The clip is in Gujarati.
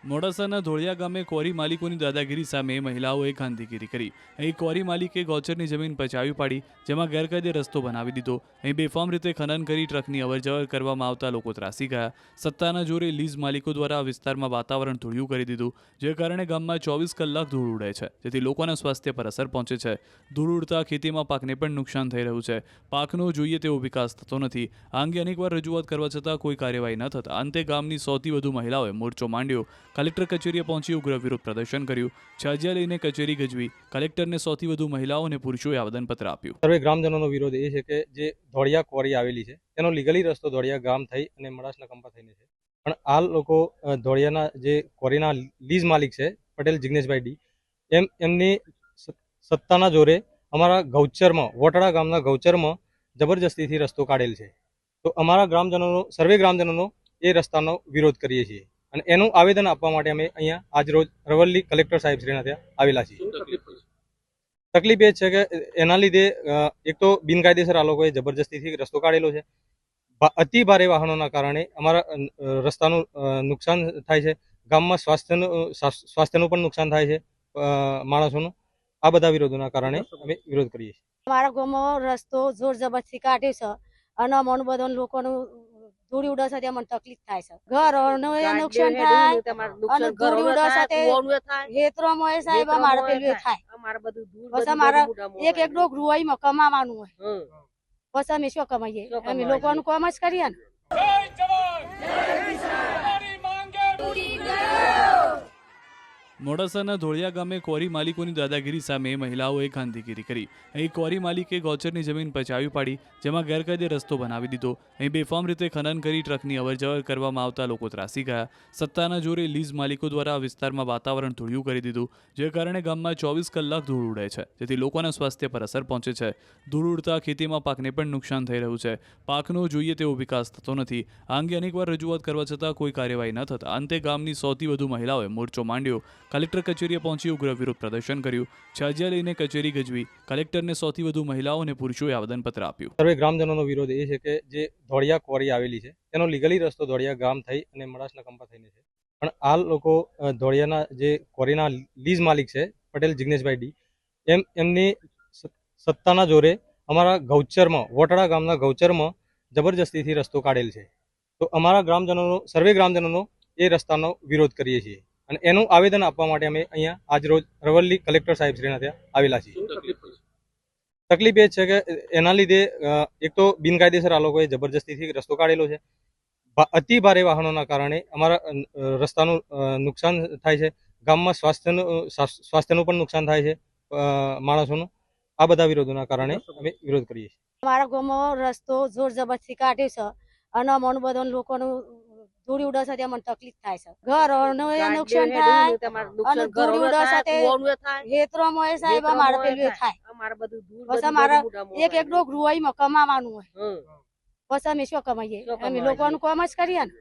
મોડાસાના ધોળિયા ગામે ક્વોરી માલિકોની દાદાગીરી સામે મહિલાઓએ ગાંધીગીરી કરી। અહીં ક્વોરી માલિકે ગૌચરની જમીન પચાવી પાડી, જેમાં ગેરકાયદે રસ્તો બનાવી દીધો। અહીં બેફામ રીતે ખનન કરી ટ્રકની અવરજવર કરવામાં આવતા લોકો ત્રાસી ગયા। સત્તાના જોરે લીઝ માલિકો દ્વારા આ વિસ્તારમાં વાતાવરણ ધૂળિયું કરી દીધું, જે કારણે ગામમાં 24 કલાક ધૂળ ઉડે છે, જેથી લોકોના સ્વાસ્થ્ય પર અસર પહોંચે છે। ધૂળ ઉડતા ખેતીમાં પાકને પણ નુકસાન થઈ રહ્યું છે। પાકનો જોઈએ તેવો વિકાસ થતો નથી। આ અંગે અનેકવાર રજૂઆત કરવા છતાં કોઈ કાર્યવાહી ન થતા અંતે ગામની 100થી વધુ મહિલાઓએ મોરચો માંડ્યો। કલેક્ટર કચેરીએ પહોંચી ઉગ્ર વિરોધ પ્રદર્શન કર્યું। છાજિયા લઈને કચેરી ગજવી। કલેક્ટરને 100થી વધુ મહિલાઓ અને પુરુષોએ આવેદનપત્ર આપ્યું। સર્વે ગ્રામજનોનો વિરોધ એ છે કે જે ધોળિયા ક્વોરી આવેલી છે તેનો લીગલી રસ્તો ધોળિયા ગામ થઈ અને મડાસના કંપા થઈને છે, પણ આ લોકો ધોળિયાના જે ક્વોરીના લીઝ માલિક છે પટેલ જિગ્નેશભાઈ ડી એમની સત્તાના જોરે અમારા ગૌચરમાં વોટડા ગામના ગૌચરમાં જબરજસ્તીથી રસ્તો કાઢેલ છે। તો અમારા ગ્રામજનોનો સર્વે ગ્રામજનોનો એ રસ્તાનો વિરોધ કરીએ છીએ અને એનું આવેદન આપવા માટે અમે અહીંયા આજરોજ રવલ્લી કલેક્ટર સાહેબ શ્રીના ત્યાં આવેલા છીએ। તકલીફ એ છે કે એના લીધે એક તો બિનકાયદેસર આ લોકોએ જબરજસ્તીથી રસ્તો કાઢેલો છે। અતિ ભારે વાહનોના કારણે અમારા રસ્તાનું નુકસાન થાય છે। ગામમાં સ્વાસ્થ્યનું પણ નુકસાન થાય છે માણસોનું। આ બધા વિરોધોના કારણે અમે વિરોધ કરીએ છીએ। અમારા ગામમાં રસ્તો જોર જબરથી કાઢ્યો છે અને અમને બધા લોકોનું ધૂળી ઉડે છે, ત્યાં મને તકલીફ થાય છે। ઘરોનું એ નુકસાન થાય અને ધૂળી ઉડે છે તે ખેતરોમાં એ સાહેબ અમારે પેલું એ થાય। બસ અમારે એક ડોકરું હોય એમાં કમાવાનું હોય, બસ અમે શું કમાઈએ? અમે લોકોનું કામ જ કરીએ ને। મોડાસાના ધોળિયા ગામે ક્વોરી માલિકોની દાદાગીરી સામે મહિલાઓએ ગાંધીગીરી કરી। અહીં ક્વોરી માલિકે ગૌચરની જમીન પચાવી પાડી, જેમાં ગેરકાયદે રસ્તો બનાવી દીધો। અહીં બેફામ રીતે ખનન કરી ટ્રકની અવરજવર કરવામાં આવતા લોકો ત્રાસી ગયા। સત્તાના જોરે લીઝ માલિકો દ્વારા આ વિસ્તારમાં વાતાવરણ ધૂળિયું કરી દીધું, જે કારણે ગામમાં 24 કલાક ધૂળ ઉડે છે, જેથી લોકોના સ્વાસ્થ્ય પર અસર પહોંચે છે। ધૂળ ઉડતા ખેતીમાં પાકને પણ નુકસાન થઈ રહ્યું છે। પાકનો જોઈએ તેવો વિકાસ થતો નથી। આ અંગે અનેકવાર રજૂઆત કરવા છતાં કોઈ કાર્યવાહી ન થતા અંતે ગામની 100થી વધુ મહિલાઓએ મોરચો માંડ્યો। કલેક્ટર કચેરીએ પહોંચી ઉગ્ર વિરોધ પ્રદર્શન કર્યું। છાજિયા લઈને કચેરી ગજવી। કલેક્ટરને 100થી વધુ મહિલાઓ અને પુરુષોએ આવેદનપત્ર આપ્યું। સર્વે ગ્રામજનોનો વિરોધ એ છે કે જે ધોળિયા ક્વોરી આવેલી છે તેનો લીગલી રસ્તો ધોળિયા ગામ થઈ અને મડાસના કંપા થઈને છે, પણ આ લોકો ધોળિયાના જે ક્વોરીના લીઝ માલિક છે પટેલ જિગ્નેશભાઈ ડી એમની સત્તાના જોરે અમારા ગૌચરમાં વોટડા ગામના ગૌચરમાં જબરજસ્તીથી રસ્તો કાઢેલ છે। તો અમારા ગ્રામજનોનો સર્વે ગ્રામજનોનો એ રસ્તાનો વિરોધ કરીએ છીએ અને એનું આવેદન આપવા માટે અમે અહીંયા આજરોજ રવલ્લી કલેક્ટર સાહેબ શ્રીના ત્યાં આવેલા છીએ। તકલીફ એ છે કે એના લીધે એક તો બિનકાયદેસર આ લોકોએ જબરજસ્તીથી રસ્તો કાઢેલો છે। અતિ ભારે વાહનોના કારણે અમારા રસ્તાનું નુકસાન થાય છે। ગામમાં સ્વાસ્થ્યનું પણ નુકસાન થાય છે માણસોનું। આ બધા વિરોધોના કારણે અમે વિરોધ કરીએ છીએ। અમારા ગામમાં રસ્તો જોર જબરથી કાઢ્યો છે અને અમને બધા લોકોનું ધૂળી ઉડે છે, ત્યાં મને તકલીફ થાય છે। ઘરોનું એ નુકસાન થાય અને ધૂળી ઉડે છે તે ખેતરોમાં એ સાહેબ અમારે પેલું એ થાય। બસ અમારે એક ડોકરું હોય એમાં કમાવાનું હોય, બસ અમે શું કમાઈએ? અમે લોકોનું કામ જ કરીએ ને।